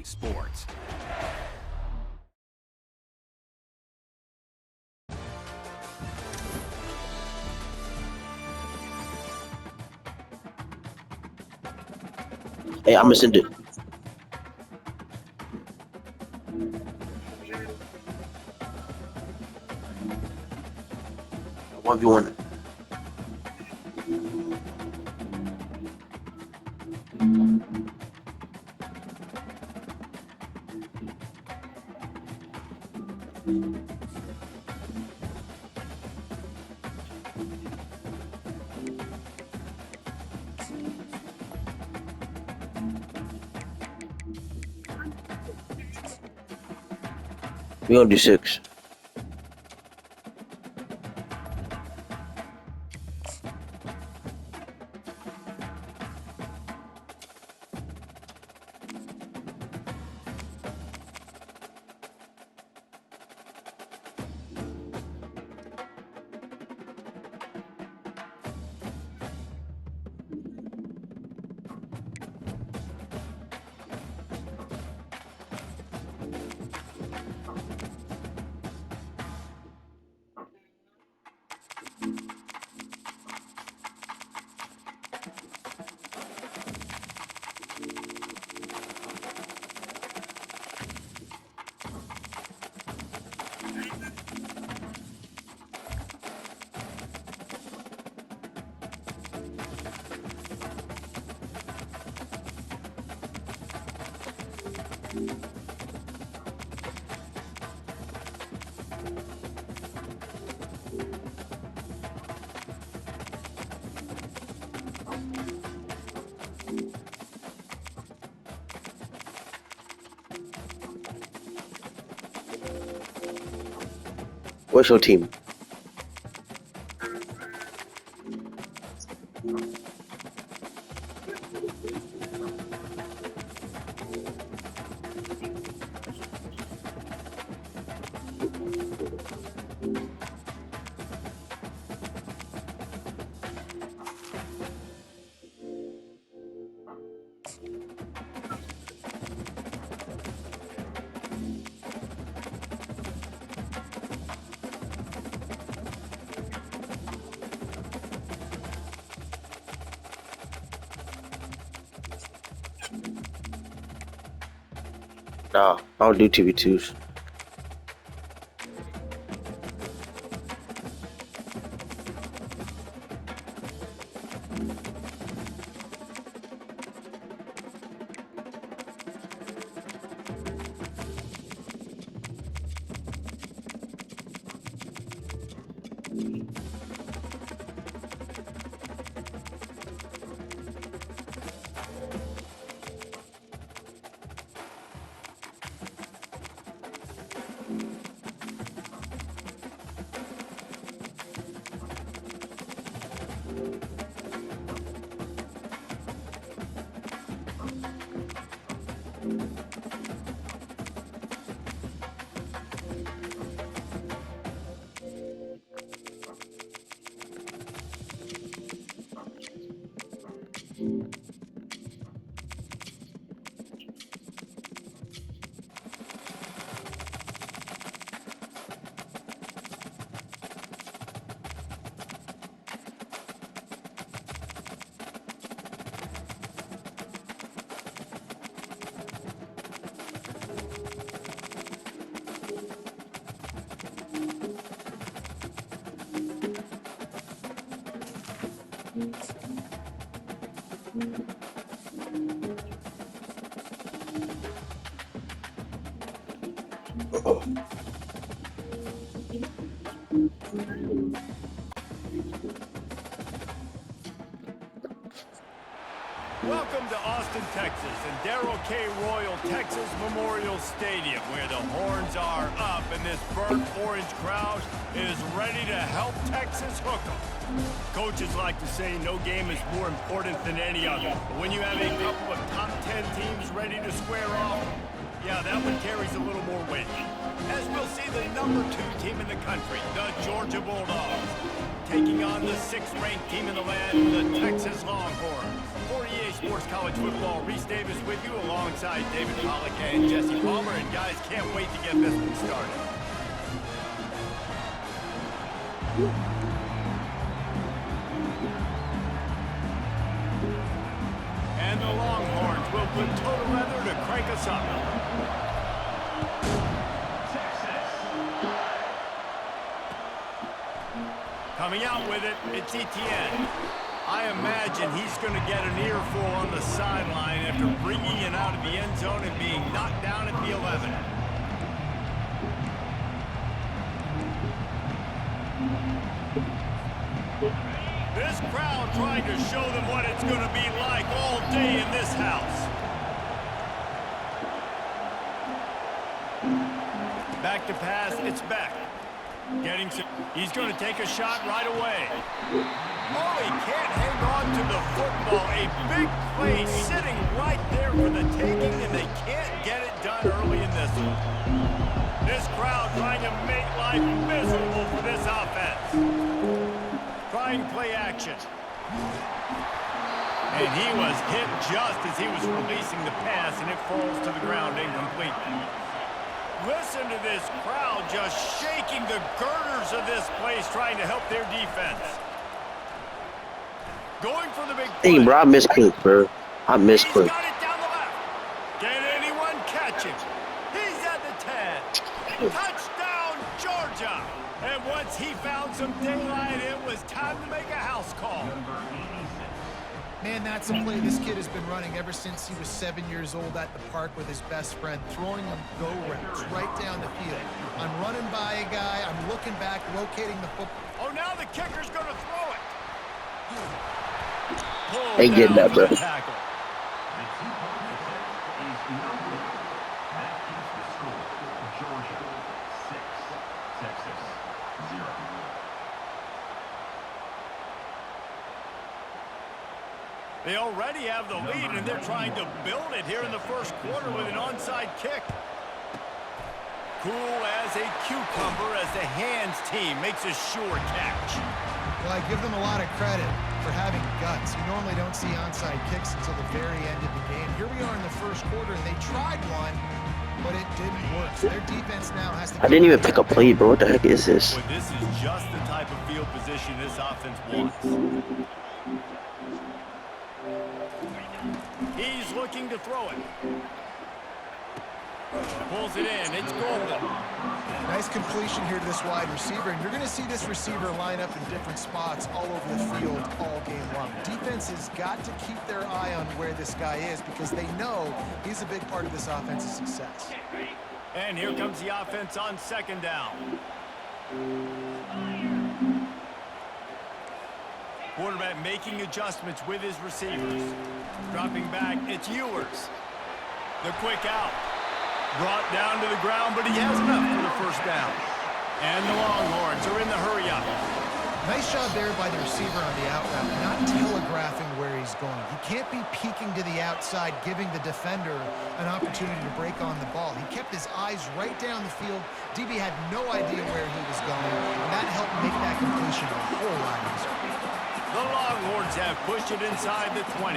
sports. Hey, I'm gonna send it. 1v1. We gonna do 6. What's your team? Nah, I don't do TV2s. Welcome to Austin, Texas, and Darrell K. Royal Texas Memorial Stadium, where the horns are up and this burnt orange crowd is ready to help Texas hook 'em. Coaches like to say no game is more important than any other, but when you have a couple of top 10 teams ready to square off, yeah, that one carries a little more weight. As we'll see the number 2 team in the country, the Georgia Bulldogs, taking on the 6th-ranked team in the land, the Texas Longhorns. For EA Sports Sports College Football. Reese Davis with you alongside David Pollack and Jesse Palmer. And guys, can't wait to get this one started. And the Longhorns will put total weather to crank us up. Coming out with it, it's Etienne. I imagine he's going to get an earful on the sideline after bringing it out of the end zone and being knocked down at the 11. This crowd trying to show them what it's going to be like all day in this house. Back to pass, it's Beck. Getting some, he's going to take a shot right away. Oh, he can't hang on to the football. A big play sitting right there for the taking, and they can't get it done early in this one. This crowd trying to make life miserable for this offense. Trying play action. And he was hit just as he was releasing the pass, and it falls to the ground incomplete. Listen to this crowd just shaking the girders of this place, trying to help their defense. Going for the big play. Hey, bro, I misclicked, bro. I misclicked. He's got it down the left. Can anyone catch him? He's at the 10. Touchdown, Georgia. And once he found some daylight, it was time to make a house call. Man, that's a play this kid has been running ever since he was 7 years old at the park with his best friend, throwing them go routes right down the field. I'm running by a guy, I'm looking back, locating the football. Oh, now the kicker's going to throw it. Ain't getting that, bro. Tackle. They already have the lead, and they're trying to build it here in the first quarter with an onside kick. Cool as a cucumber as the hands team makes a sure catch. Well, I give them a lot of credit for having guts. You normally don't see onside kicks until the very end of the game. Here we are in the first quarter, and they tried one, but it didn't work. So their defense now has to... I didn't even pick a play, bro. What the heck is this? But this is just the type of field position this offense wants. He's looking to throw it. Pulls it in. It's golden. Nice completion here to this wide receiver, and you're going to see this receiver line up in different spots all over the field all game long. Defense has got to keep their eye on where this guy is because they know he's a big part of this offense's success. And here comes the offense on second down. Quarterback making adjustments with his receivers. Dropping back, it's Ewers. The quick out. Brought down to the ground, but he has enough for the first down. And the Longhorns are in the hurry up. Nice job there by the receiver on the out route, not telegraphing where he's going. He can't be peeking to the outside, giving the defender an opportunity to break on the ball. He kept his eyes right down the field. DB had no idea where he was going, and that helped make that completion a whole lot easier. The Longhorns have pushed it inside the 20.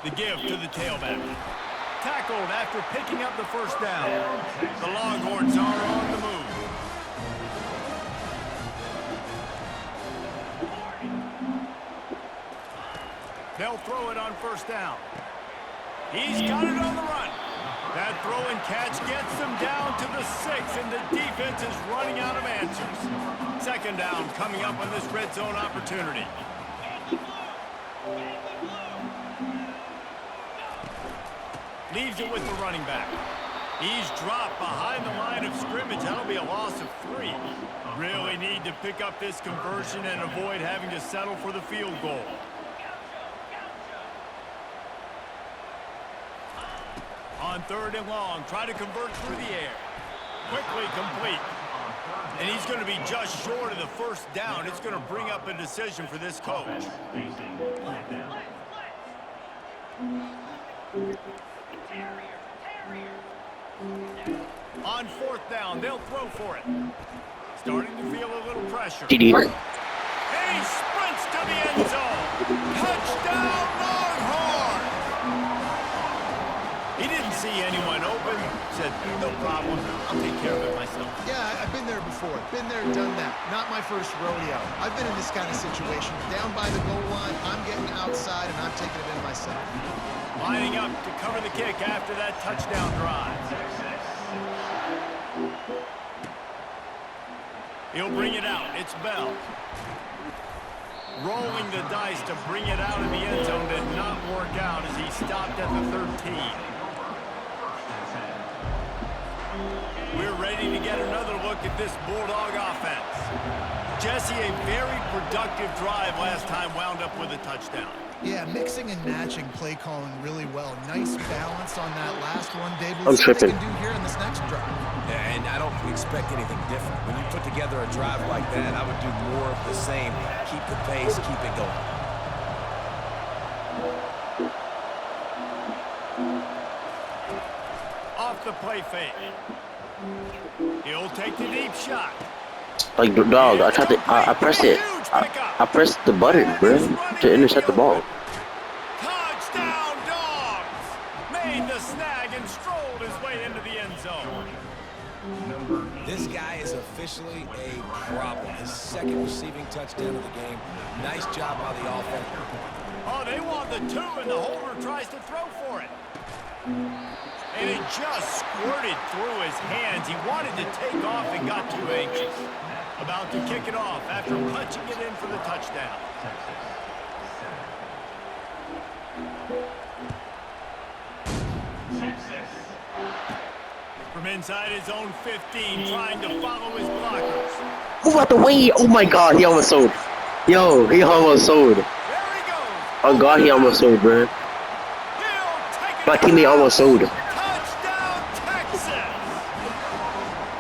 The give to the tailback. Tackled after picking up the first down. The Longhorns are on the move. They'll throw it on first down. He's got it on the run. That throw and catch gets them down to the 6, and the defense is running out of answers. Second down coming up on this red zone opportunity. Leaves it with the running back. He's dropped behind the line of scrimmage. That'll be a loss of 3. Really need to pick up this conversion and avoid having to settle for the field goal. On third and long, try to convert through the air. Quickly complete. And he's going to be just short of the first down. It's going to bring up a decision for this coach. On fourth down, they'll throw for it. starting to feel a little pressure. TD. And he sprints to the end zone. Touchdown, Longhorn! He didn't see anyone open. Said, no problem. I'll take care of it myself. Yeah, I've been there before. Been there, done that. Not my first rodeo. I've been in this kind of situation. Down by the goal line, I'm getting outside, and I'm taking it in myself. Lining up to cover the kick after that touchdown drive. He'll bring it out. It's Bell. Rolling the dice to bring it out in the end zone did not work out as he stopped at the 13. We're ready to get another look at this Bulldog offense. Jesse, a very productive drive last time wound up with a touchdown. Yeah, mixing and matching play calling really well. Nice balance on that last one, David. I'm Let's see what they tripping. can do here in this next drive. Yeah, and I don't expect anything different. When you put together a drive like that, I would do more of the same. Keep the pace, keep it going. Off the play fake. He'll take the deep shot. Like, dog, I tried to, I pressed it. I pressed the button, bro, to intercept the ball. Touchdown, Dogs! Made the snag and strolled his way into the end zone. This guy is officially a problem. His second receiving touchdown of the game. Nice job by the offense. Oh, they want the 2, and the holder tries to throw for it. And it just squirted through his hands. He wanted to take off and got too anxious. About to kick it off after punching it in for the touchdown. From inside his own 15, trying to follow his blockers. Move out the way. Oh my God, he almost sold. Yo, he almost sold. There he goes. Oh God, he almost sold, bro. He'll take it My out. teammate almost sold. Touchdown, Texas.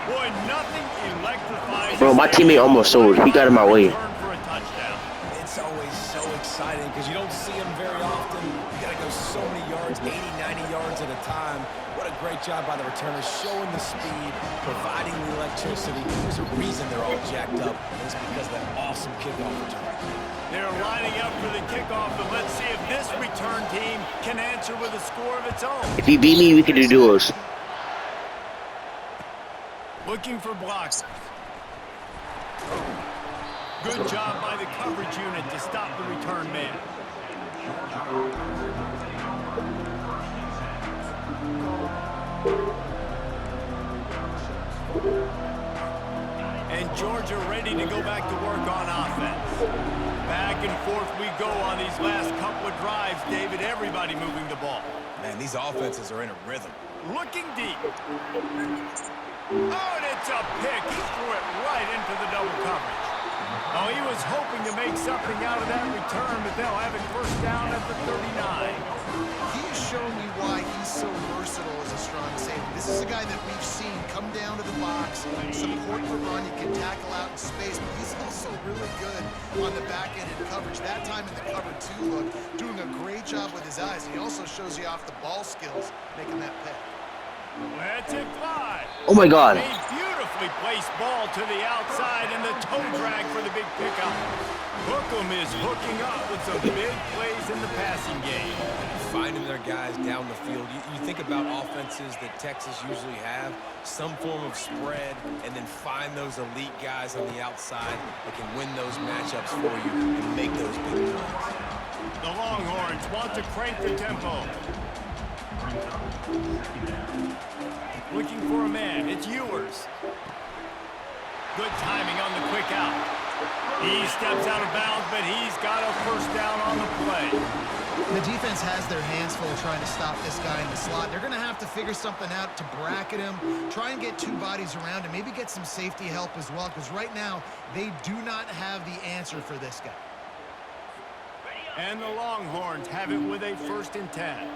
Boy, nothing electrifies. Bro, my teammate almost sold. He got in my way. Return for a touchdown. It's always so exciting because you don't see him very often. You got to go so many yards, 80, 90 yards at a time. What a great job by the returners, showing the speed, providing the electricity. There's a reason they're all jacked up, and it's because of that awesome kickoff return. They're lining up for the kickoff, but let's see if this return team can answer with a score of its own. If you beat me, we can do duos. Looking for blocks. Good job by the coverage unit to stop the return man. And Georgia ready to go back to work on offense. Back and forth we go on these last couple of drives, David. Everybody moving the ball. Man, these offenses are in a rhythm. Looking deep. Oh, and it's a pick. He threw it right into the double coverage. Oh, he was hoping to make something out of that return, but they'll have it first down at the 39. He's shown me why he's so versatile as a strong safety. This is a guy that we've seen come down to the box, support the run, he can tackle out in space, but he's also really good on the back end in coverage. That time in the cover 2 look, doing a great job with his eyes. He also shows you off the ball skills, making that pick. Let's it fly. Oh my God. A beautifully placed ball to the outside and the toe drag for the big pickup. Hookem is hooking up with some big plays in the passing game. Finding their guys down the field. You think about offenses that Texas usually have, some form of spread, and then find those elite guys on the outside that can win those matchups for you and make those big plays. The Longhorns want to crank the tempo. Looking for a man. It's Ewers. Good timing on the quick out. He steps out of bounds, but he's got a first down on the play. The defense has their hands full trying to stop this guy in the slot. They're going to have to figure something out to bracket him, try and get 2 bodies around him, maybe get some safety help as well, because right now they do not have the answer for this guy. And the Longhorns have it with a 1st and 10.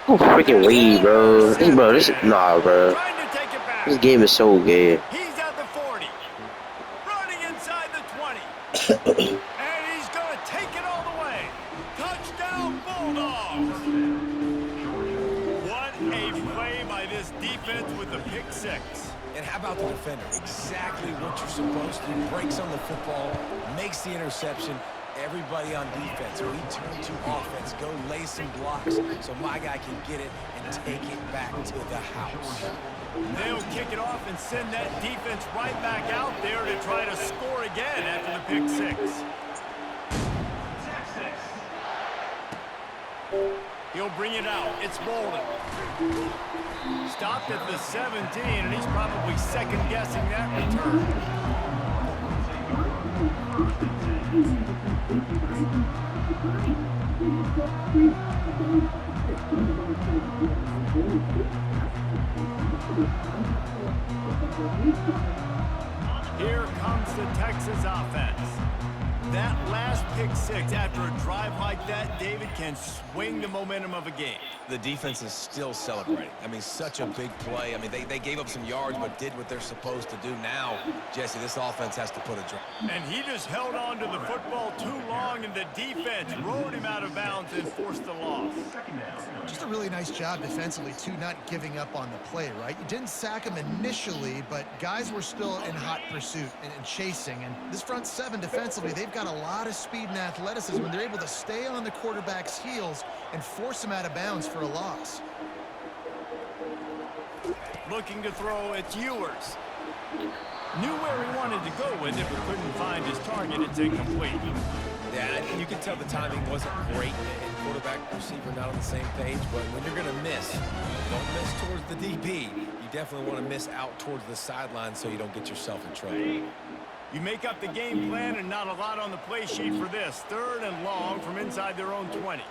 Oh, freaking way, bro. Hey, bro, this is, nah, bro. Trying to take it back. This game is so good. He's at the 40. Running inside the 20. And he's going to take it all offense with the pick six. And how about the defender? Exactly what you're supposed to. Breaks on the football, makes the interception. Everybody on defense, when he turned to offense, go lay some blocks so my guy can get it and take it back to the house. They'll kick it off and send that defense right back out there to try to score again after the pick six. He'll bring it out. It's Bolden. Stopped at the 17, and he's probably second-guessing that return. Here comes the Texas offense. That last pick six after a drive like that, David, can swing the momentum of a game. The defense is still celebrating. I mean, such a big play. I mean, they gave up some yards but did what they're supposed to do. Now, Jesse, this offense has to put a drive. And he just held on to the football too long, and the defense rode him out of bounds and forced the loss. Just a really nice job defensively, too, not giving up on the play, right? You didn't sack him initially, but guys were still in hot pursuit and chasing. And this front seven defensively, they've got a lot of speed and athleticism, and they're able to stay on the quarterback's heels and force him out of bounds for a loss. Looking to throw, it's Ewers. Knew where he wanted to go with it, but couldn't find his target. It's incomplete. Yeah, and you can tell the timing wasn't great, and quarterback and receiver not on the same page, but when you're going to miss, don't miss towards the DB. You definitely want to miss out towards the sideline so you don't get yourself in trouble. You make up the game plan and not a lot on the play sheet for this. 3rd and long from inside their own 20.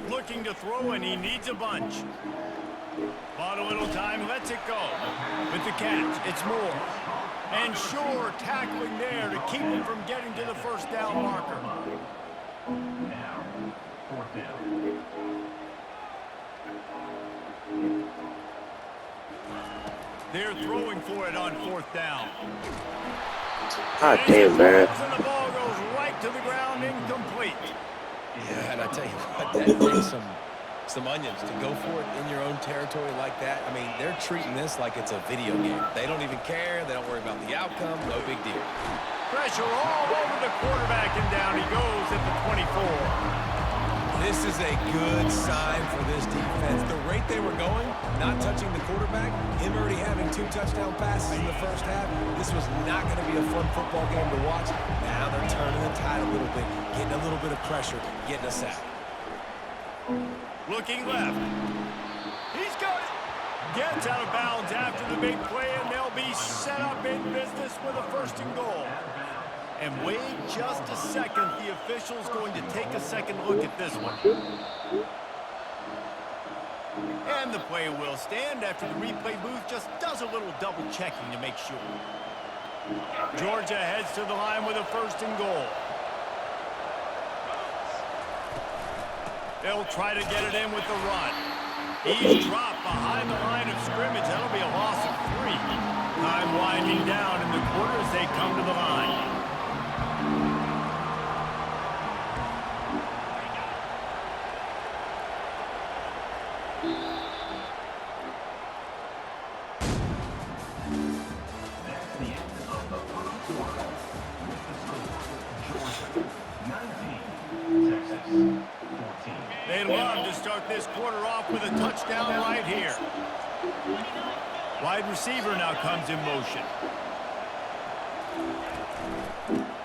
Looking to throw, and he needs a bunch. Bought a little time, lets it go. With the catch, it's Moore. And Shore tackling there to keep him from getting to the first down marker. Now, 4th down. They're throwing for it on 4th down. God damn, man. And the ball goes right to the ground, incomplete. Yeah, and I tell you what, that takes some onions to go for it in your own territory like that. I mean, they're treating this like it's a video game. They don't even care. They don't worry about the outcome. No big deal. Pressure all over the quarterback, and down he goes at the 24. This is a good sign for this defense. The rate they were going, not touching the quarterback, him already having 2 touchdown passes in the first half, this was not going to be a fun football game to watch. Now they're turning the tide a little bit, getting a little bit of pressure, getting a sack. Looking left. He's got it. Gets out of bounds after the big play, and they'll be set up in business with a 1st and goal. And wait just a second. The official's going to take a second look at this one. And the play will stand after the replay booth just does a little double checking to make sure. Georgia heads to the line with a 1st and goal. They'll try to get it in with the run. He's dropped behind the line of scrimmage. That'll be a loss of 3. Time winding down in the quarter as they come to the line. They love to start this quarter off with a touchdown right here. Wide receiver now comes in motion.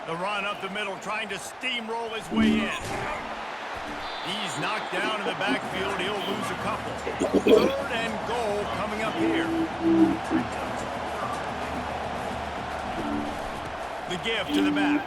The run up the middle, trying to steamroll his way in. He's knocked down in the backfield. He'll lose a couple. 3rd and goal coming up here. The give to the back.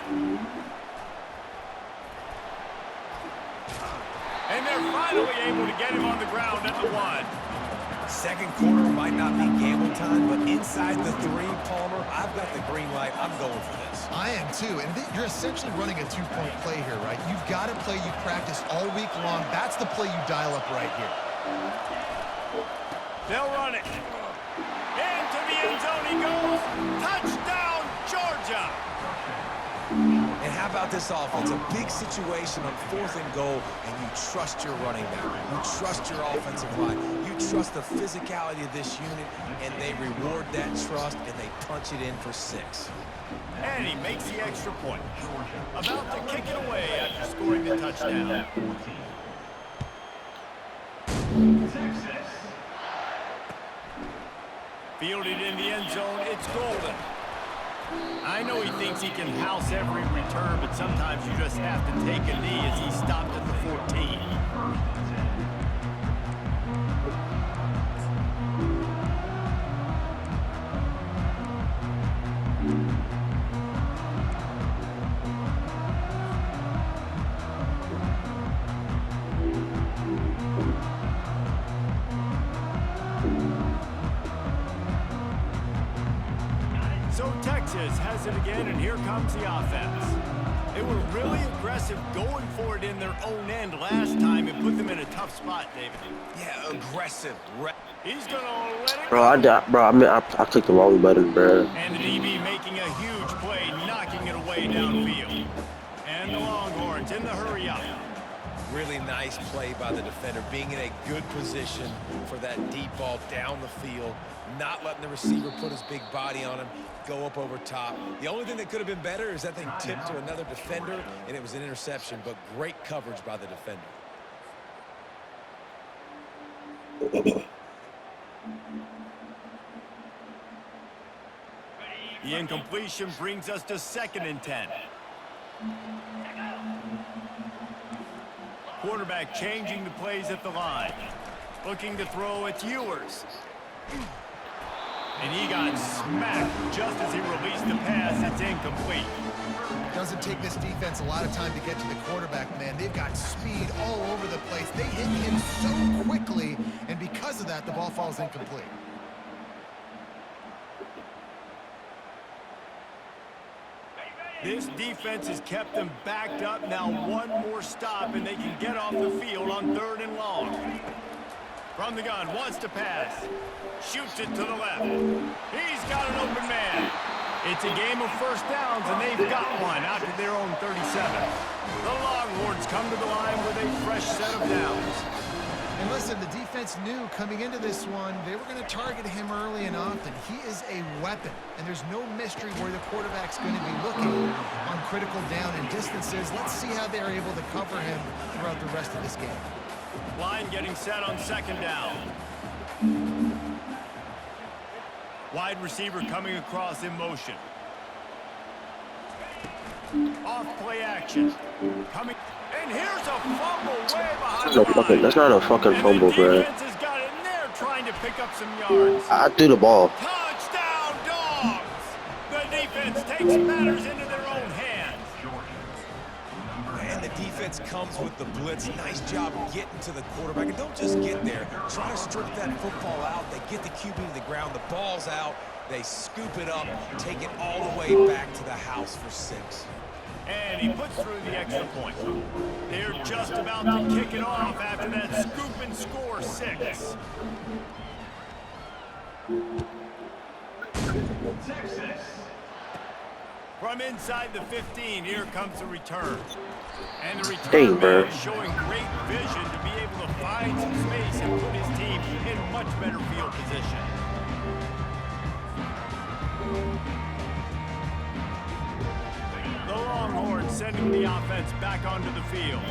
And they're finally able to get him on the ground at the 1. Second quarter might not be gamble time, but inside the 3, Palmer, I've got the green light. I'm going for this. I am too, and you're essentially running a 2-point play here, right? You've got a play you've practiced all week long. That's the play you dial up right here. They'll run it. Into the end zone he goes. Touchdown, Georgia! job. And how about this offense? A big situation on 4th and goal, and you trust your running back. You trust your offensive line. You trust the physicality of this unit, and they reward that trust, and they punch it in for 6. And he makes the extra point. About to kick it away after scoring the touchdown. Fielded in the end zone, it's Golden. I know he thinks he can house every return, but sometimes you just have to take a knee as he stopped at the 14. So Texas has it again, and here comes the offense. They were really aggressive going for it in their own end last time and put them in a tough spot, David. Yeah, aggressive. He's going to let it Bro, I clicked the wrong button, bro. And the DB making a huge play, knocking it away downfield. And the Longhorns in the hurry up. Really nice play by the defender, being in a good position for that deep ball down the field, not letting the receiver put his big body on him, go up over top. The only thing that could have been better is that thing tipped to another defender, and it was an interception, but great coverage by the defender. The incompletion brings us to 2nd and 10. Quarterback changing the plays at the line. Looking to throw, it's Ewers. And he got smacked just as he released the pass. It's incomplete. Doesn't take this defense a lot of time to get to the quarterback, man. They've got speed all over the place. They hit him so quickly, and because of that, the ball falls incomplete. This defense has kept them backed up. Now one more stop, and they can get off the field on 3rd and long. From the gun, wants to pass. Shoots it to the left. He's got an open man. It's a game of first downs, and they've got one out to their own 37. The Longhorns come to the line with a fresh set of downs. And listen, the defense knew coming into this one, they were going to target him early and often. He is a weapon, and there's no mystery where the quarterback's going to be looking on critical down and distances. Let's see how they're able to cover him throughout the rest of this game. Line getting set on 2nd down. Wide receiver coming across in motion. Off play action. Coming. And here's a fumble way behind the line. That's not a fucking fumble, bro. The defense has got it in there trying to pick up some yards. I threw the ball. Touchdown, Dogs! The defense takes matters into their own hands. And the defense comes with the blitz. Nice job getting to the quarterback. And don't just get there. Try to strip that football out. They get the QB to the ground. The ball's out. They scoop it up, take it all the way back to the house for 6. And he puts through the extra point. They're just about to kick it off after that scoop and score 6. From inside the 15, here comes the return. And the return man is showing great vision to be able to find some space and put his team in much better field position. The Longhorns sending the offense back onto the field.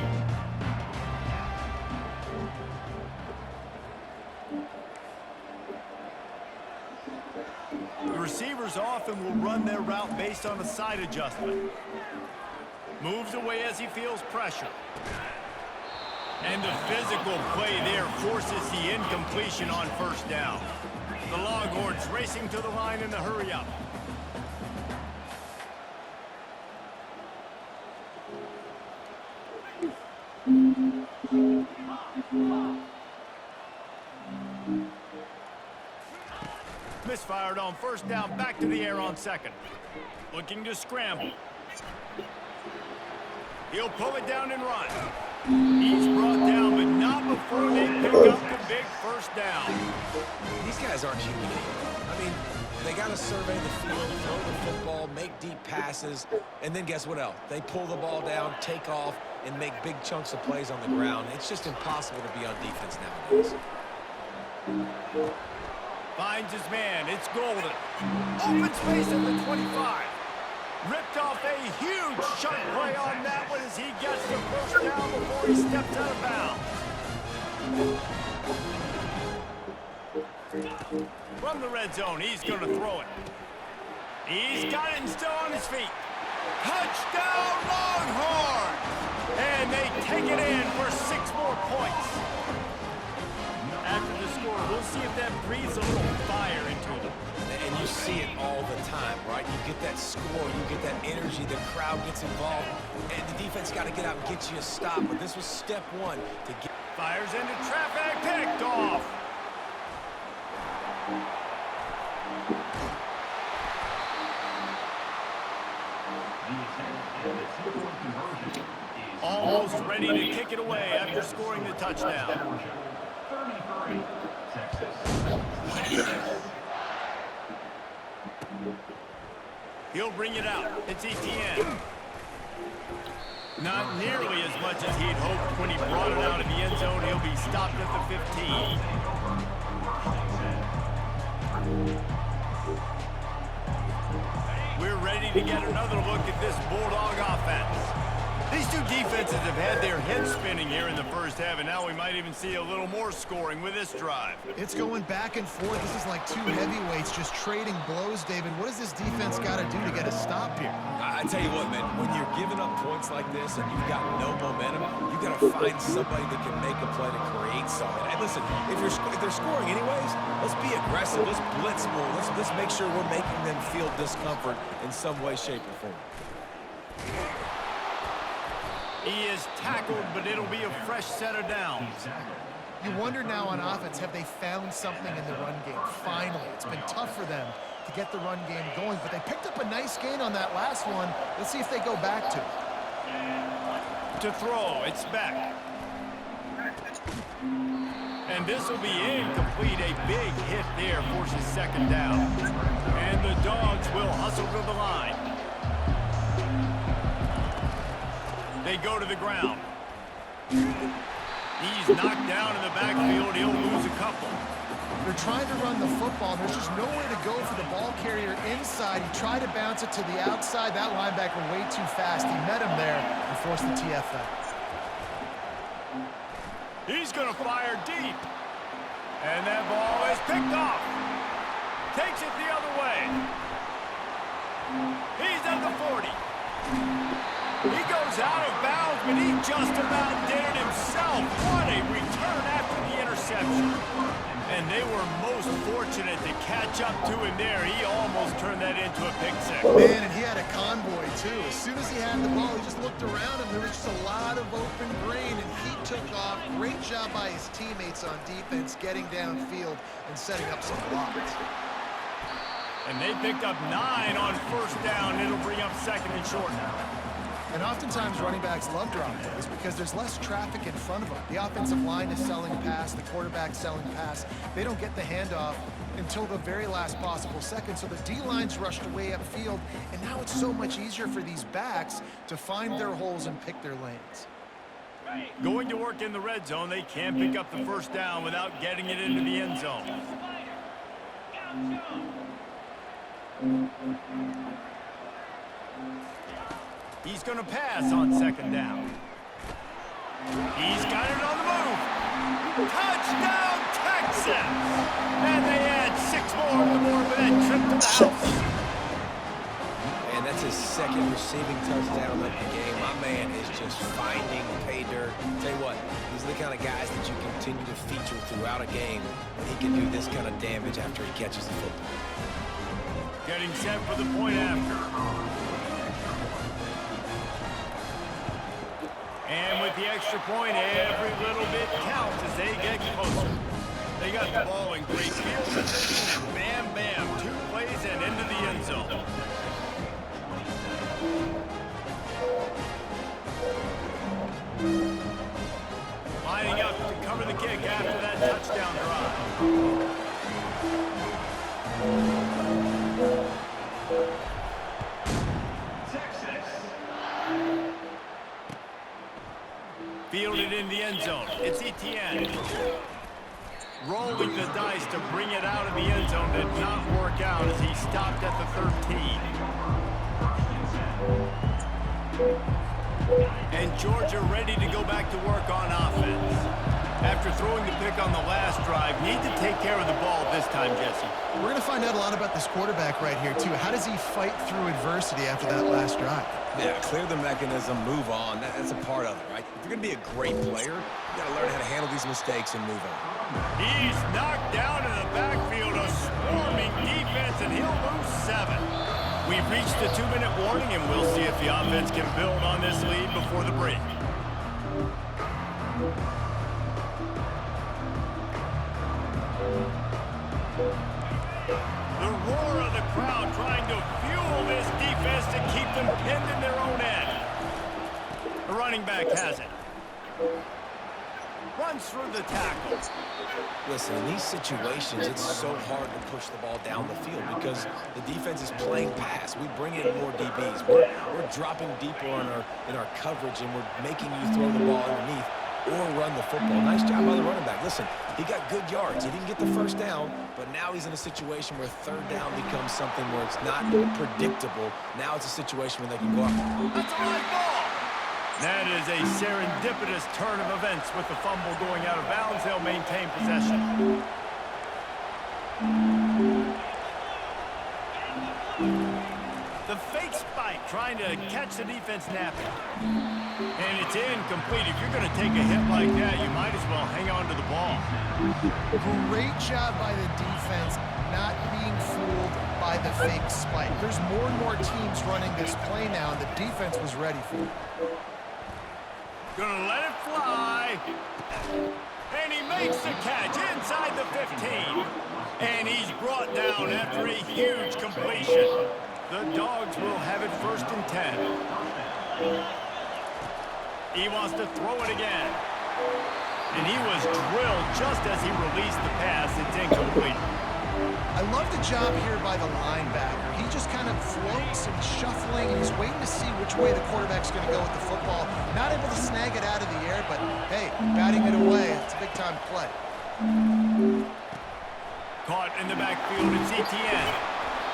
The receivers often will run their route based on a side adjustment. Moves away as he feels pressure. And the physical play there forces the incompletion on 1st down. The Longhorns racing to the line in the hurry up. Misfired on 1st down, back to the air on 2nd. Looking to scramble. He'll pull it down and run. He's brought down, but not before they pick up the big 1st down. These guys aren't human. I mean, they got to survey the field, throw the football, make deep passes, and then guess what else? They pull the ball down, take off, and make big chunks of plays on the ground. It's just impossible to be on defense nowadays. Finds his man. It's Golden. Open space at the 25. Ripped off a huge chunk play on that one as he gets the first down before he steps out of bounds. From the red zone, he's going to throw it. He's got it and still on his feet. Touchdown, Longhorns! And they take it in for 6 more points. After the score, we'll see if that breathes a little fire into them. And you see it all the time, right? You get that score, you get that energy, the crowd gets involved, and the defense got to get out and get you a stop. But this was step one to get... Fires into traffic, picked off. Almost ready to kick it away after scoring the touchdown. 33, Texas. He'll bring it out. It's Etienne. Not nearly as much as he'd hoped when he brought it out of the end zone. He'll be stopped at the 15. We're ready to get another look at this Bulldog offense. These two defenses have had their heads spinning here in the first half, and now we might even see a little more scoring with this drive. It's going back and forth. This is like two heavyweights just trading blows, David. What does this defense got to do to get a stop here? I tell you what, man, when you're giving up points like this and you've got no momentum, you got to find somebody that can make a play to create something. And listen, if they're scoring anyways, let's be aggressive. Let's blitz more. Let's make sure we're making them feel discomfort in some way, shape, or form. He is tackled, but it'll be a fresh set of downs. You wonder now on offense, have they found something in the run game? Finally, it's been tough for them to get the run game going, but they picked up a nice gain on that last one. Let's see if they go back to it. To throw, it's back. And this will be incomplete. A big hit there forces second down. And the Dogs will hustle to the line. They go to the ground. He's knocked down in the backfield. He'll lose a couple. They're trying to run the football. There's just nowhere to go for the ball carrier inside. He tried to bounce it to the outside. That linebacker way too fast. He met him there and forced the TFL. He's going to fire deep. And that ball is picked off. Takes it the other way. He's at the 40. He goes out of bounds, but he just about did it himself. What a return after the interception. And they were most fortunate to catch up to him there. He almost turned that into a pick six. Man, and he had a convoy, too. As soon as he had the ball, he just looked around him. There was just a lot of open green, and he took off. Great job by his teammates on defense, getting downfield and setting up some blocks. And they picked up 9 on first down. It'll bring up second and short now. And oftentimes running backs love drop plays because there's less traffic in front of them. The offensive line is selling pass, the quarterback selling pass. They don't get the handoff until the very last possible second. So the D-line's rushed away upfield, and now it's so much easier for these backs to find their holes and pick their lanes. Going to work in the red zone, they can't pick up the first down without getting it into the end zone. He's going to pass on second down. He's got it on the move. Touchdown, Texas! And they add 6 more on the board with that trip to the house. And that's his second receiving touchdown of the game. My man is just finding pay dirt. Tell you what, these are the kind of guys that you continue to feature throughout a game when he can do this kind of damage after he catches the football. Getting set for the point after. And with the extra point, every little bit counts as they get closer. They got the ball in great field position. Bam, bam, 2 plays and into the end zone. Lining up to cover the kick after that touchdown drive. in the end zone. It's Etienne. Rolling the dice to bring it out of the end zone did not work out as he stopped at the 13. And Georgia ready to go back to work on offense. After throwing the pick on the last drive, need to take care of the ball this time, Jesse. We're going to find out a lot about this quarterback right here, too. How does he fight through adversity after that last drive? Yeah, clear the mechanism, move on. That's a part of it, right? If you're going to be a great player, you got to learn how to handle these mistakes and move on. He's knocked down in the backfield, a swarming defense, and he'll lose 7. We've reached the 2-minute warning, and we'll see if the offense can build on this lead before the break. The roar of the crowd trying to fuel this defense to keep them pinned in their own end. The running back has it. Runs through the tackle. Listen, in these situations, it's so hard to push the ball down the field because the defense is playing pass. We bring in more DBs. We're dropping deeper in our coverage, and we're making you throw the ball underneath or run the football. Nice job by the running back. Listen, he got good yards. He didn't get the first down, but now he's in a situation where third down becomes something where it's not predictable. Now it's a situation where they can go up. That's a live ball. That is a serendipitous turn of events with the fumble going out of bounds. They'll maintain possession. The fake spike trying to catch the defense napping. And it's incomplete. If you're going to take a hit like that, you might as well hang on to the ball. Great job by the defense not being fooled by the fake spike. There's more and more teams running this play now, and the defense was ready for it. Gonna let it fly. And he makes the catch inside the 15. And he's brought down after a huge completion. The Dogs will have it 1st and 10. He wants to throw it again. And he was drilled just as he released the pass. It's incomplete. I love the job here by the linebacker. He just kind of floats and shuffling, and he's waiting to see which way the quarterback's going to go with the football. Not able to snag it out of the air, but hey, batting it away, it's a big-time play. Caught in the backfield, it's Etienne.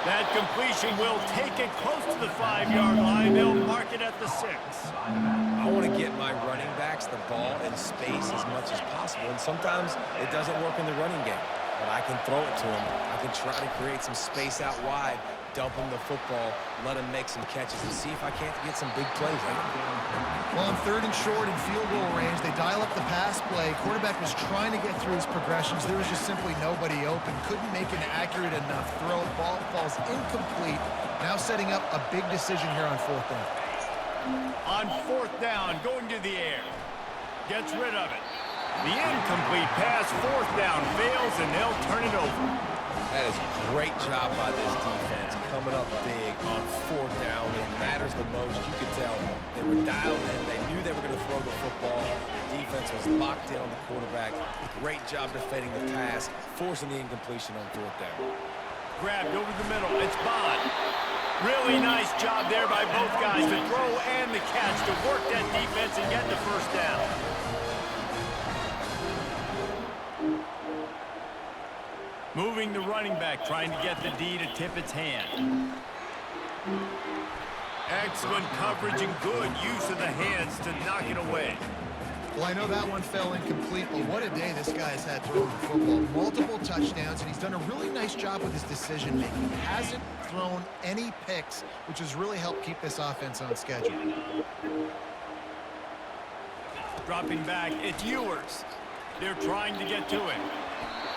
That completion will take it close to the 5-yard line. They'll mark it at the 6. I want to get my running backs the ball in space as much as possible, and sometimes it doesn't work in the running game. But I can throw it to him. I can try to create some space out wide, dump him the football, let him make some catches, and see if I can't get some big plays in him. Well, on 3rd and short in field goal range, they dial up the pass play. Quarterback was trying to get through his progressions. There was just simply nobody open. Couldn't make an accurate enough throw. Ball falls incomplete. Now setting up a big decision here on 4th down. On 4th down, going to the air. Gets rid of it. The incomplete pass, 4th down, fails, and they'll turn it over. That is a great job by this defense, coming up big on 4th down. It matters the most. You could tell they were dialed in. They knew they were going to throw the football. The defense was locked in on the quarterback. Great job defending the pass, forcing the incompletion on 4th down. Grabbed over the middle. It's Bond. Really nice job there by both guys, the throw and the catch, to work that defense and get the 1st down. Moving the running back, trying to get the D to tip its hand. Excellent coverage and good use of the hands to knock it away. Well, I know that one fell incomplete, but what a day this guy's had throwing the football. Multiple touchdowns, and he's done a really nice job with his decision-making. Hasn't thrown any picks, which has really helped keep this offense on schedule. Dropping back, it's Ewers. They're trying to get to him.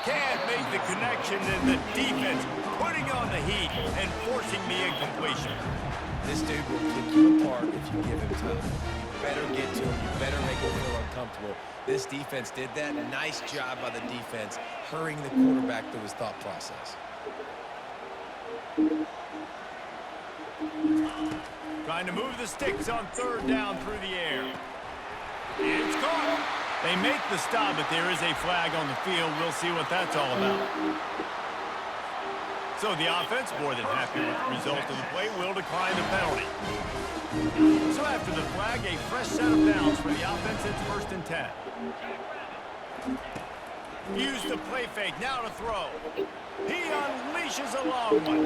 Can't make the connection, and the defense putting on the heat and forcing the incompletion. This dude will pick you apart if you give him time. You better get to him. You better make him feel uncomfortable. This defense did that. Nice job by the defense, hurrying the quarterback through his thought process. Trying to move the sticks on 3rd down through the air. It's caught. They make the stop, but there is a flag on the field. We'll see what that's all about. So the offense, more than happy with the result of the play, will decline the penalty. So after the flag, a fresh set of downs for the offense. It's 1st and 10. Use the play fake, now to throw. He unleashes a long one.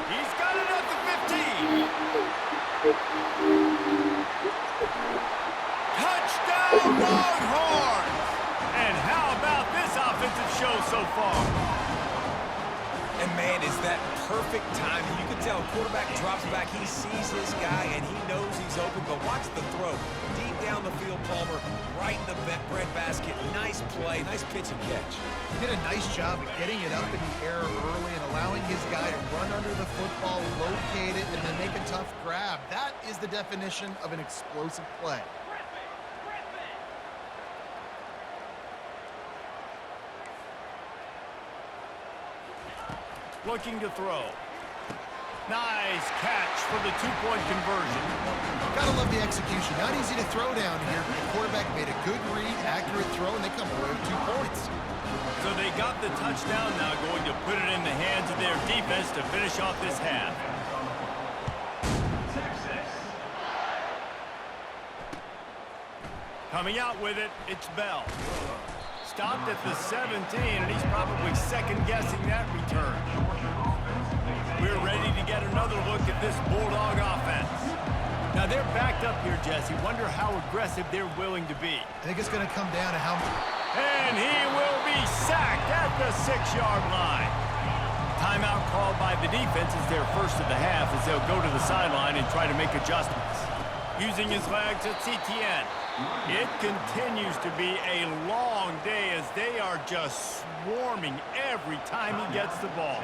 He's got it at the 15. Touchdown, Longhorns! And how about this offensive show so far? And, man, is that perfect timing. You can tell quarterback drops back. He sees his guy, and he knows he's open. But watch the throw. Deep down the field, Palmer, right in the breadbasket. Nice play, nice pitch and catch. He did a nice job of getting it up in the air early and allowing his guy to run under the football, locate it, and then make a tough grab. That is the definition of an explosive play. Looking to throw. Nice catch for the two-point conversion. Gotta love the execution. Not easy to throw down here, but the quarterback made a good read, accurate throw, and they come away with 2 points. So they got the touchdown, now going to put it in the hands of their defense to finish off this half. Coming out with it, it's Bell. Stopped at the 17, and he's probably second-guessing that return. We're ready to get another look at this Bulldog offense. Now, they're backed up here, Jesse. Wonder how aggressive they're willing to be. I think it's going to come down to how... And he will be sacked at the 6-yard line. Timeout called by the defense is their first of the half as they'll go to the sideline and try to make adjustments. Using his legs at CTN. It continues to be a long day as they are just swarming every time he gets the ball.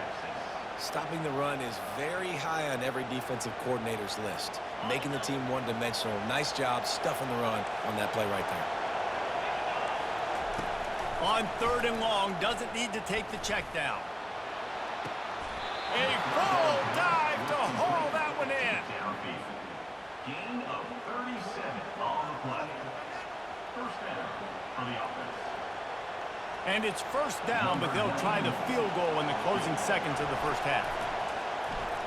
Stopping the run is very high on every defensive coordinator's list. Making the team one-dimensional. Nice job stuffing the run on that play right there. On 3rd and long, doesn't need to take the check down. A full dive to haul that one in. Gain of 37 on the play. 1st down for the offense. And it's 1st down, but they'll try the field goal in the closing seconds of the first half.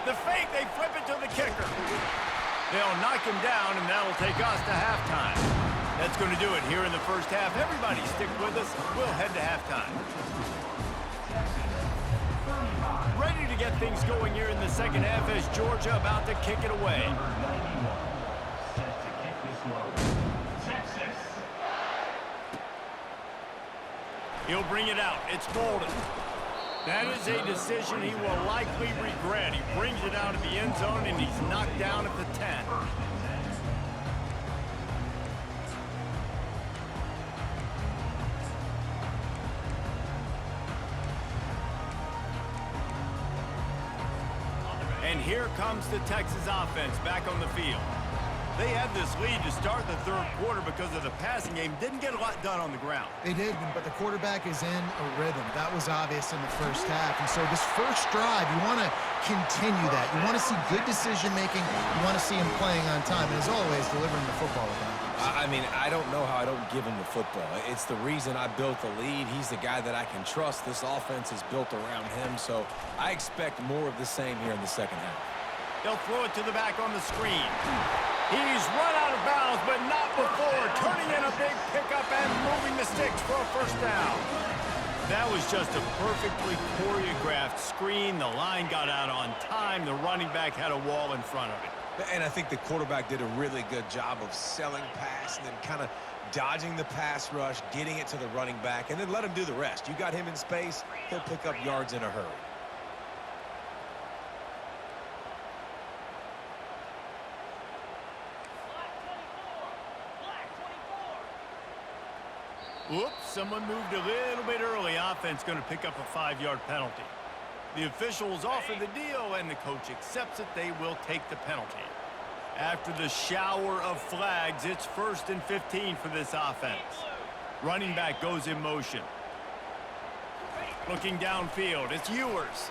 The fake, they flip it to the kicker. They'll knock him down, and that'll take us to halftime. That's going to do it here in the first half. Everybody stick with us. We'll head to halftime. Ready to get things going here in the second half as Georgia about to kick it away. Set to kick this one. Texas. He'll bring it out. It's Bolden. That is a decision he will likely regret. He brings it out of the end zone, and he's knocked down at the 10. And here comes the Texas offense back on the field. They had this lead to start the 3rd quarter because of the passing game. Didn't get a lot done on the ground. They did, but the quarterback is in a rhythm. That was obvious in the first half. And so this first drive, you want to continue that. You want to see good decision-making. You want to see him playing on time. And as always, delivering the football. I mean, I don't know how I don't give him the football. It's the reason I built the lead. He's the guy that I can trust. This offense is built around him, so I expect more of the same here in the second half. They'll throw it to the back on the screen. He's run out of bounds, but not before turning in a big pickup and moving the sticks for a 1st down. That was just a perfectly choreographed screen. The line got out on time. The running back had a wall in front of it. And I think the quarterback did a really good job of selling pass and then kind of dodging the pass rush, getting it to the running back, and then let him do the rest. You got him in space, he'll pick up yards in a hurry. Whoops, someone moved a little bit early. Offense going to pick up a 5-yard penalty. The officials offer the deal, and the coach accepts it. They will take the penalty. After the shower of flags, it's 1st and 15 for this offense. Running back goes in motion. Looking downfield, it's Ewers.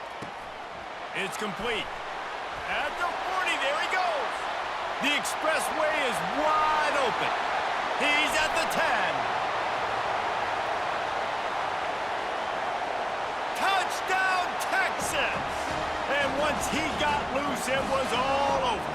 It's complete. At the 40, there he goes. The expressway is wide open. He's at the 10. Touchdown, Texas! this. And once he got loose, it was all over.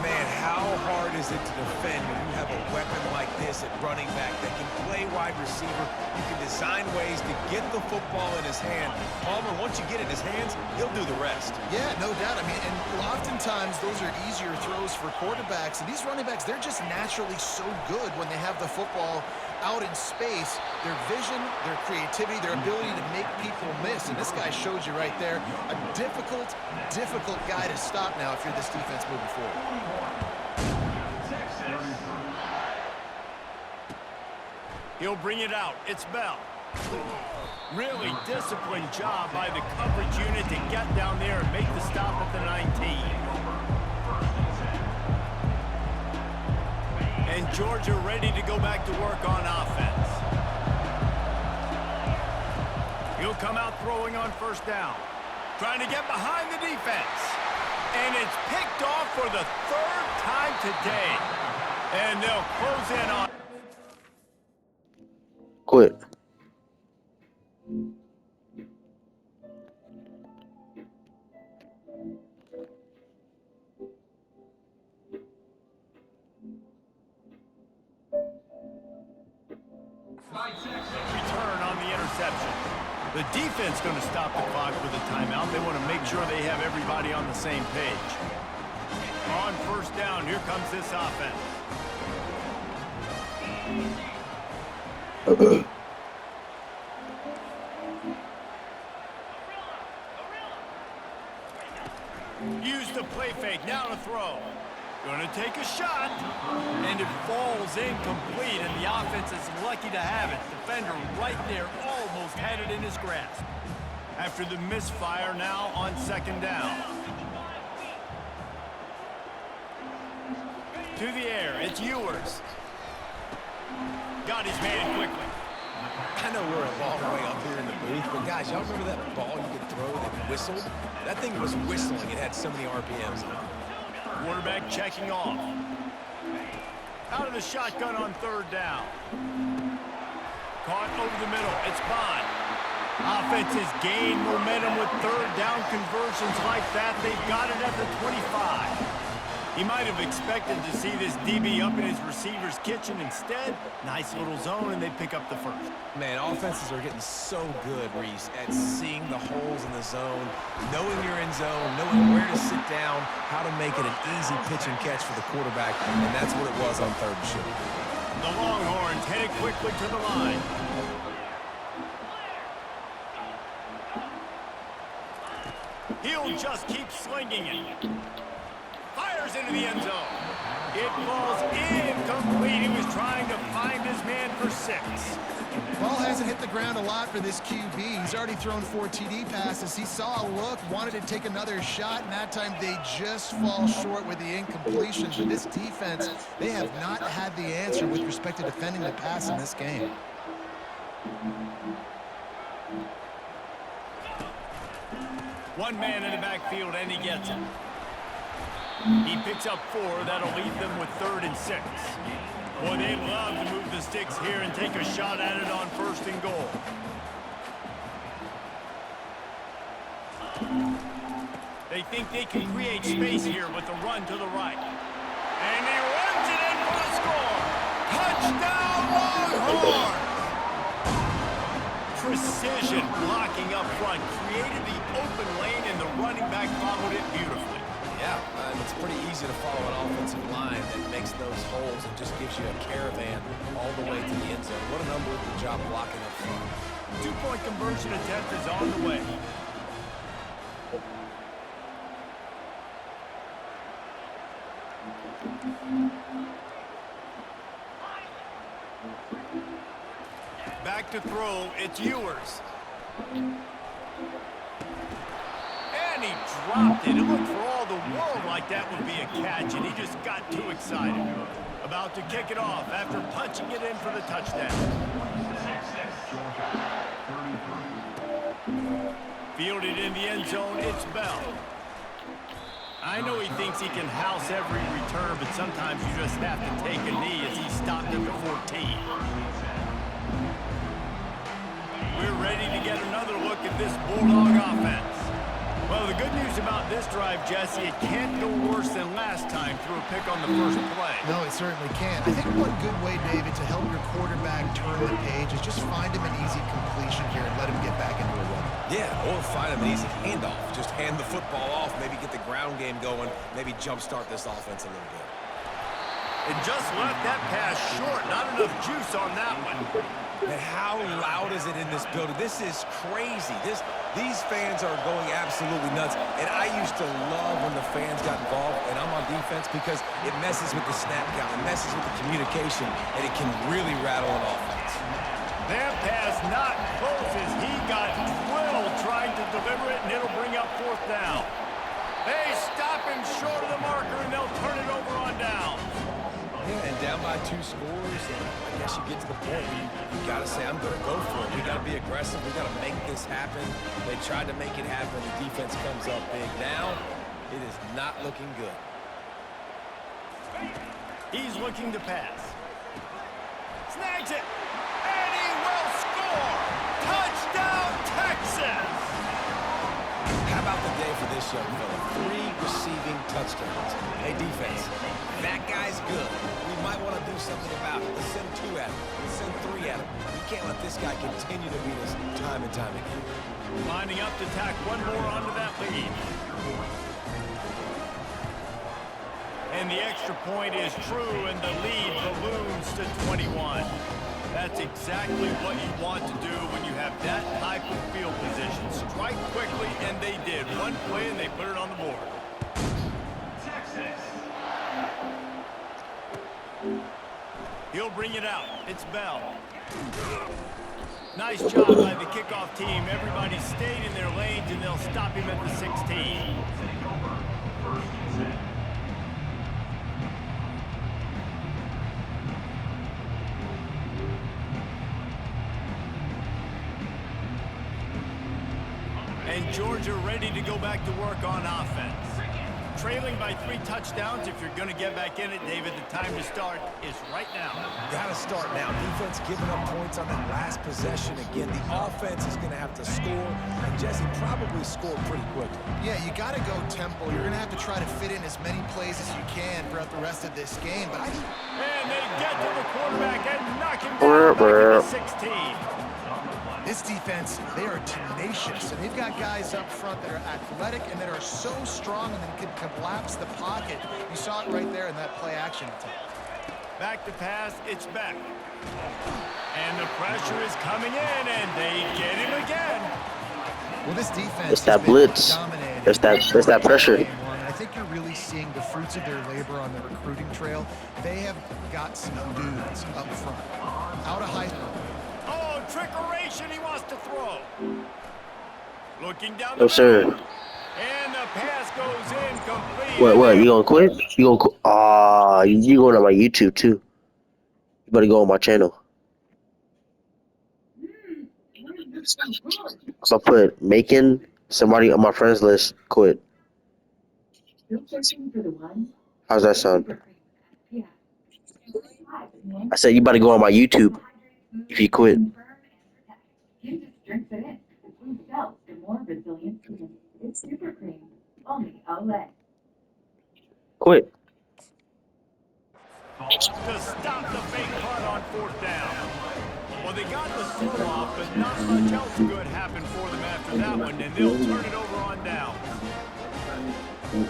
Man, how hard is it to defend when you have a weapon like this at running back that can play wide receiver? You can design ways to get the football in his hand. Palmer, once you get it in his hands, he'll do the rest. Yeah, no doubt. I mean, and oftentimes those are easier throws for quarterbacks. And these running backs, they're just naturally so good when they have the football out in space. Their vision, their creativity, their ability to make people miss. And this guy showed you right there. A difficult guy to stop now if you're this defense moving forward. He'll bring it out. It's Bell. Really disciplined job by the coverage unit to get down there and make the stop at the 19. And Georgia ready to go back to work on offense. He'll come out throwing on first down. Trying to get behind the defense. And it's picked off for the third time today. And they'll close in on... Quit. Return on the interception. The defense going to stop the clock with a timeout. They want to make sure they have everybody on the same page. On first down, here comes this offense. Use the play fake, now to throw. Gonna take a shot, and it falls incomplete, and the offense is lucky to have it. Defender right there almost had it in his grasp. After the misfire, now on second down. To the air, it's Ewers. Got his man quickly. I know we're a long way up here in the booth, but guys, y'all remember that ball you could throw that whistled? That thing was whistling. It had so many RPMs on it. Quarterback checking off. Out of the shotgun on third down. Caught over the middle. It's Bond. Offense has gained momentum with third down conversions like that. They've got it at the 25. He might have expected to see this DB up in his receiver's kitchen. Instead, nice little zone, and they pick up the first. Man, offenses are getting so good, Reese, at seeing the holes in the zone, knowing you're in zone, knowing where to sit down, how to make it an easy pitch and catch for the quarterback, and that's what it was on third and short. The Longhorns headed quickly to the line. He'll just keep slinging it. Fires into the end zone. It falls incomplete. He was trying to find his man for 6. Ball hasn't hit the ground a lot for this QB. He's already thrown 4 TD passes. He saw a look, wanted to take another shot, and that time they just fall short with the incompletion. But this defense, they have not had the answer with respect to defending the pass in this game. One man in the backfield, and he gets it. He picks up 4. That'll leave them with 3rd and 6. Boy, they love to move the sticks here and take a shot at it on 1st and goal. They think they can create space here with a run to the right. And he runs it in for the score. Touchdown, Longhorns! Precision blocking up front created the open lane, and the running back followed it beautifully. Yeah, and it's pretty easy to follow an offensive line that makes those holes and just gives you a caravan all the way to the end zone. What an unbelievable job blocking up front. 2-point conversion attempt is on the way. Back to throw, it's Ewers. And he dropped it. It looked for all the world like that would be a catch, and he just got too excited. About to kick it off after punching it in for the touchdown. Fielded in the end zone, it's Bell. I know he thinks he can house every return, but sometimes you just have to take a knee as he stopped at the 14. we're ready to get another look at this Bulldog offense. Well, the good news about this drive, Jesse, it can't go worse than last time through a pick on the first play. No, it certainly can't. I think one good way, David, to help your quarterback turn the page is just find him an easy completion here and let him get back into a run. Yeah, or find him an easy handoff. Just hand the football off, maybe get the ground game going, maybe jumpstart this offense a little bit. And just left that pass short. Not enough juice on that one. And how loud is it in this building? This is crazy. These fans are going absolutely nuts. And I used to love when the fans got involved, and I'm on defense, because it messes with the snap count, it messes with the communication, and it can really rattle an offense. That pass not close as he got drilled trying to deliver it, and it'll bring up fourth down. They stop him short of the marker, and they'll turn it over on down. Yeah, and down by 2 scores, and I guess you get to the point where you got to say, I'm going to go for it. We got to be aggressive. We got to make this happen. They tried to make it happen. The defense comes up big. Now, it is not looking good. He's looking to pass. Snags it. And he will score. Touchdown, Texas. How about the day for this young fella? 3 receiving touchdowns. Hey, defense, that guy's good. We might want to do something about it. Let's send 2 at him. Let's send 3 at him. We can't let this guy continue to beat us time and time again. Lining up to tack one more onto that lead. And the extra point is true, and the lead balloons to 21. That's exactly what you want to do when you have that type of field position. Strike quickly, and they did. One play, and they put it on the board. Texas. He'll bring it out. It's Bell. Nice job by the kickoff team. Everybody stayed in their lanes, and they'll stop him at the 16. Take over. First and 10. And Georgia ready to go back to work on offense. Trailing by 3 touchdowns. If you're going to get back in it, David, the time to start is right now. Got to start now. Defense giving up points on that last possession. Again, the offense is going to have to score, and Jesse probably scored pretty quickly. Yeah, you got to go tempo. You're going to have to try to fit in as many plays as you can throughout the rest of this game. But And they get to the quarterback and knock him down back at the 16. this defense, they are tenacious, and they've got guys up front that are athletic and that are so strong and that can collapse the pocket. You saw it right there in that play action attempt. Back to pass, it's back. And the pressure is coming in, and they get him again. Well, this defense It's that blitz. It's that pressure. I think you're really seeing the fruits of their labor on the recruiting trail. They have got some dudes up front. Out of high school. Oh, trickeration, he wants to throw. Looking down No, the sir. middle. And the pass goes incomplete. What? You gonna quit? You gonna you going on my YouTube too? You better go on my channel. So I put making somebody on my friends list quit. How's that sound? I said you better go on my YouTube if you quit. You just drinks it in. It's food cells for more resilient skin. It's super cream. Only Olay. Quit. To stop the fake punt on 4th down. Well, they got the throw off, but not much else good happened for them after that one, and they'll turn it over on down. And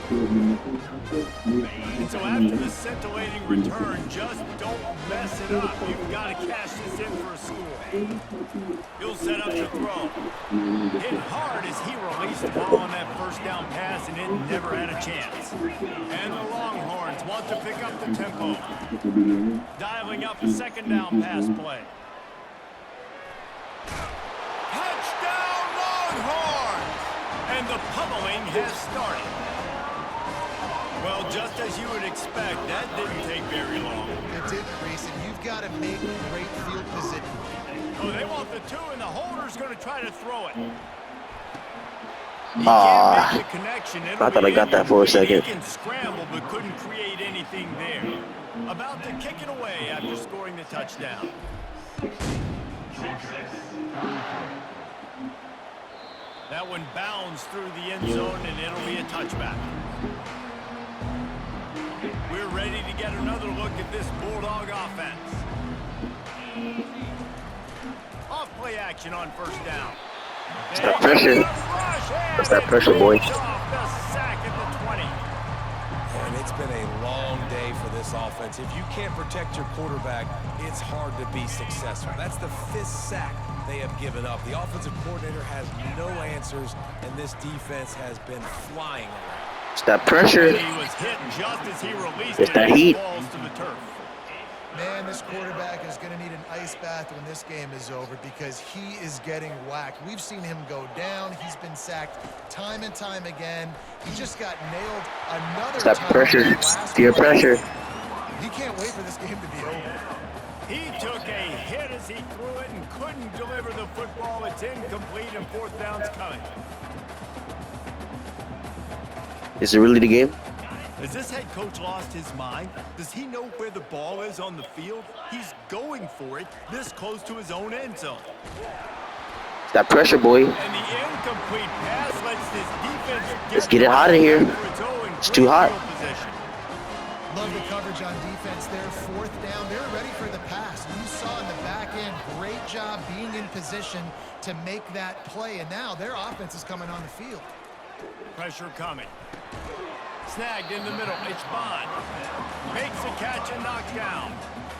so after the scintillating return, just don't mess it up. You've got to cash this in for a score. He'll set up the throw. Hit hard as he released the ball on that first down pass, and it never had a chance. And the Longhorns want to pick up the tempo. Dialing up a 2nd down pass play. Touchdown Longhorns! And the pummeling has started. Well, just as you would expect, that didn't take very long. It didn't, Reese, and you've got to make great field position. Oh, they want the 2, and the holder's going to try to throw it. I thought I got that for a second. He can scramble, but couldn't create anything there. About to kick it away after scoring the touchdown. That one bounds through the end zone, and it'll be a touchback. We're ready to get another look at this Bulldog offense. Off play action on first down. It's that pressure. It's that pressure, boy. The sack at the 20. And it's been a long day for this offense. If you can't protect your quarterback, it's hard to be successful. That's the 5th sack they have given up. The offensive coordinator has no answers, and this defense has been flying around. It's that pressure. He was hit just as he released It's it. that heat. Falls to the turf. Man, this quarterback is going to need an ice bath when this game is over because he is getting whacked. We've seen him go down. He's been sacked time and time again. He just got nailed another It's that time. pressure. Peer pressure. He can't wait for this game to be over. He took a hit as he threw it and couldn't deliver the football. It's incomplete and 4th down's coming. Is it really the game? Has this head coach lost his mind? Does he know where the ball is on the field? He's going for it this close to his own end zone. It's that pressure, boy. And the incomplete pass lets this defense Let's get it hot in here. It's too hot. Love the coverage on defense there. 4th down. They're ready for the pass. You saw in the back end, great job being in position to make that play. And now their offense is coming on the field. Pressure coming. Snagged in the middle. It's Bond. Makes a catch and knocked down.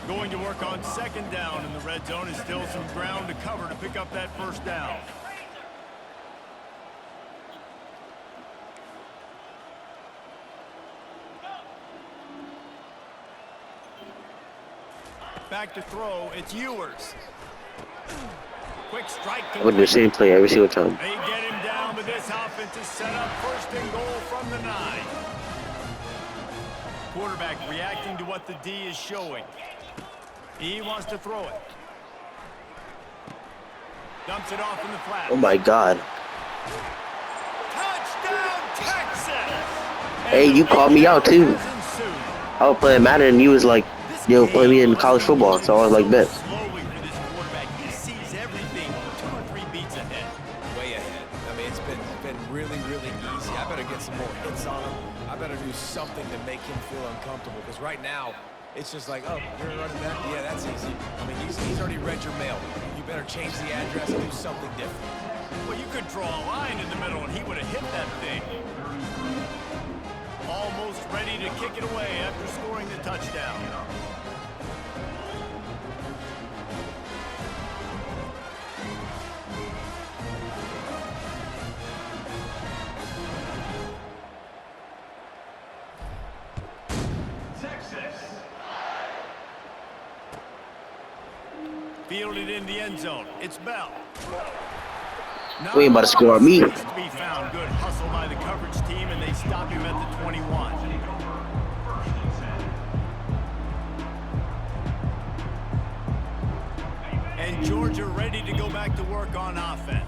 Going to work on 2nd down in the red zone. Is still some ground to cover to pick up that 1st down. Back to throw. It's Ewers. Quick strike. I would do the same play every single time. They get him down, but this offense is set up 1st and goal from the 9. Quarterback reacting to what the D is showing. He wants to throw it. Dumps it off in the flat. Oh my God. Touchdown, Texas! Hey, you called me out too. I was playing Madden and you was like, yo, play me in college football. So I was like, bet. Slowly for this quarterback. He sees everything 2 or 3 beats ahead. Way ahead. I mean, it's been really, really easy. I better get some more hits on him. I better do something to make him feel uncomfortable. Because right now, it's just like, oh, you're running back? Yeah, that's easy. I mean, he's already read your mail. You better change the address and do something different. Well, you could draw a line in the middle and he would have hit that thing. Almost ready to kick it away after scoring the touchdown. Fielded in the end zone. It's Bell. We ain't about to score on me. To be found. Good hustle by the coverage team, and they stop him at the 21. And Georgia ready to go back to work on offense.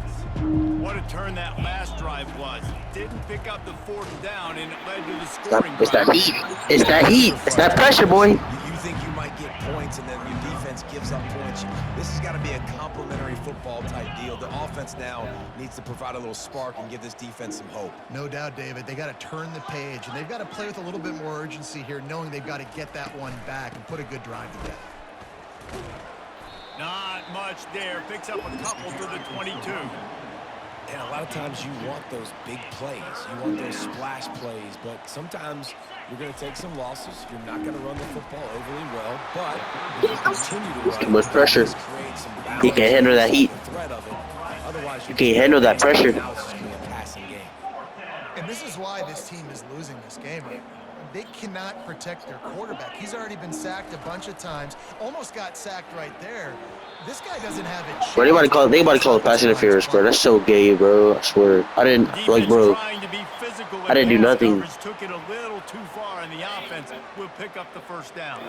What a turn that last drive was. Didn't pick up the 4th down, and it led to the scoring It's that drive. heat. It's that heat. It's that pressure, boy. You think you might get points and then your defense gives up points. This has got to be a complementary football type deal. The offense now needs to provide a little spark and give this defense some hope. No doubt, David. They got to turn the page, and they've got to play with a little bit more urgency here, knowing they've got to get that one back and put a good drive together. Not much there. Picks up a couple to the 22. And a lot of times you want those big plays. You want those splash plays. But sometimes you're going to take some losses. You're not going to run the football overly well. But if you continue to run, Too much pressure. create some balance, He can't handle that heat. the threat of it. Otherwise, You can't handle that pressure. Now it's just going to be a passing game. And this is why this team is losing this game right now. They cannot protect their quarterback. He's already been sacked a bunch of times. Almost got sacked right there. This guy doesn't have it. Bro, they about to call it pass interference, bro. That's so gay, bro. I swear. I didn't, like, bro. Trying to be physical I didn't do and pass nothing. coverage took it a little too far, and the offense will pick up the 1st down.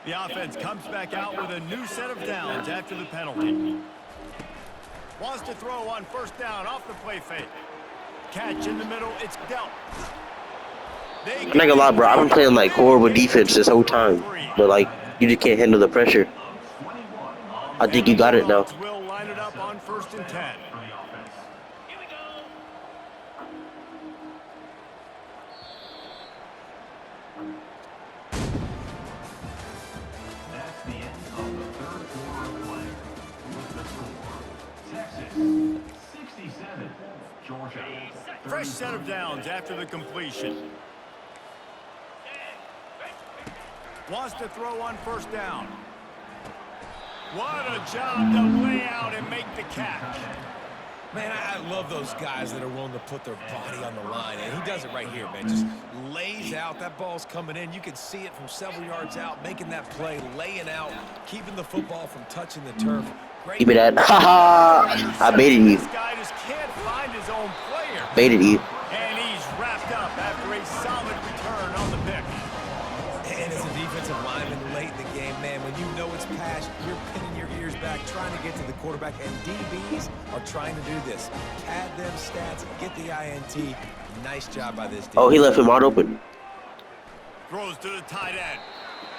The offense comes back out with a new set of downs after the penalty. Wants to throw on 1st down off the play fake. Catch in the middle. It's dealt. I'm not gonna lie, bro. I've been playing, like, horrible defense this whole time. But, like, you just can't handle the pressure. I think you got it now. Will line it up on 1st and 10. That's the end of the third quarter of play. With the score, Texas 67, Georgia 30. Fresh set of downs after the completion. Wants to throw on first down. What a job to lay out and make the catch. Man, I love those guys that are willing to put their body on the line, and he does it right here, man. Just lays out. That ball's coming in. You can see it from several yards out, making that play, laying out, keeping the football from touching the turf. Great. Give me that. Ha I baited you. This guy just can't find his own player. Baited you. And he's wrapped up after a solid return on the pick. And as a defensive lineman late in the game, man, when you know it's pass, you're pinning your ears back, trying to get to the quarterback, and DBs are trying to do this. Pad them stats, get the INT. Nice job by this defense. Oh, he left him wide open. Throws to the tight end.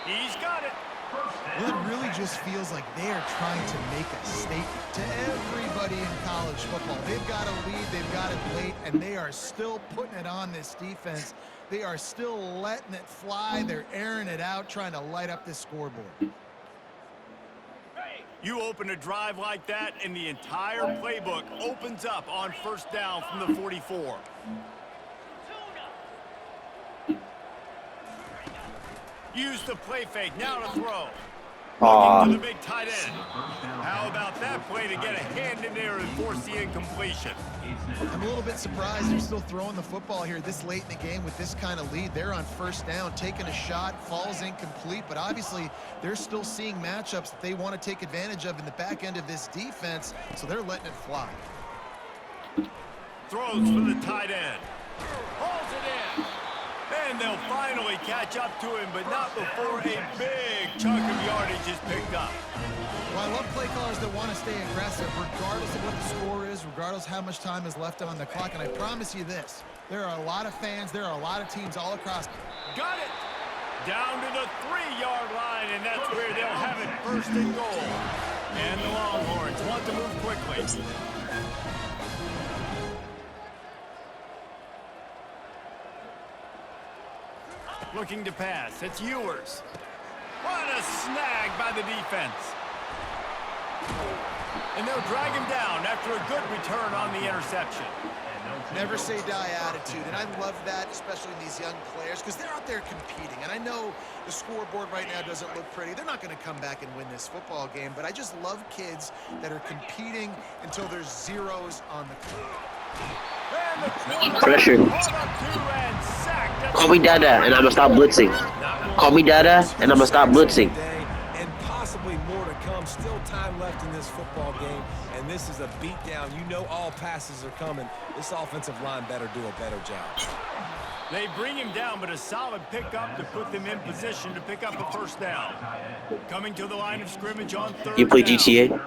He's got it. Well, it really just feels like they are trying to make a statement to everybody in college football. They've got a lead, they've got it late, and they are still putting it on this defense. They are still letting it fly. They're airing it out, trying to light up this scoreboard. You open a drive like that, and the entire playbook opens up on first down from the 44. Use the play fake, now to throw. Looking to the big tight end. How about that play to get a hand in there and force the incompletion? I'm a little bit surprised they're still throwing the football here this late in the game with this kind of lead. They're on first down, taking a shot, falls incomplete, but obviously they're still seeing matchups that they want to take advantage of in the back end of this defense, so they're letting it fly. Throws for the tight end. Hauls it in. And they'll finally catch up to him, but not before a big chunk of yardage is picked up. Well, I love play callers that want to stay aggressive, regardless of what the score is, regardless how much time is left on the clock. And I promise you this, there are a lot of fans, there are a lot of teams all across. Got it! Down to the 3-yard line, and that's where they'll have it first and goal. And the Longhorns want to move quickly. Looking to pass. It's Ewers. What a snag by the defense. And they'll drag him down after a good return on the interception. Never say die attitude, and I love that, especially in these young players, because they're out there competing. And I know the scoreboard right now doesn't look pretty. They're not going to come back and win this football game, but I just love kids that are competing until there's zeros on the clock. Pressure. Call me Dada, and I'm gonna stop blitzing. Call me Dada, and I'm gonna stop blitzing. And possibly more to come. Still time left in this football game, and this is a beatdown. You know all passes are coming. This offensive line better do a better job. They bring him down, but a solid pickup to put them in position to pick up a first down. Coming to the line of scrimmage on third down. You play GTA?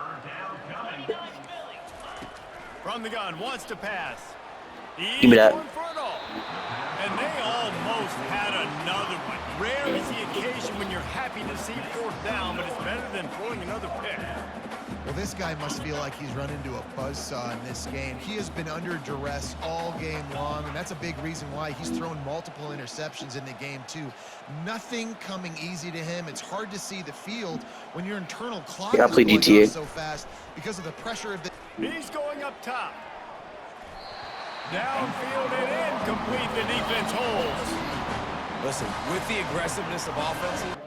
From the gun, wants to pass. Give me that. And they almost had another one. Rare is the occasion when you're happy to see fourth down, but it's better than pulling another pick. Well, this guy must feel like he's run into a buzzsaw in this game. He has been under duress all game long, and that's a big reason why he's thrown multiple interceptions in the game, too. Nothing coming easy to him. It's hard to see the field when your internal clock is going off so fast because of the pressure of the... He's going up top. Downfield and incomplete. The defense holds. Listen, with the aggressiveness of offensive...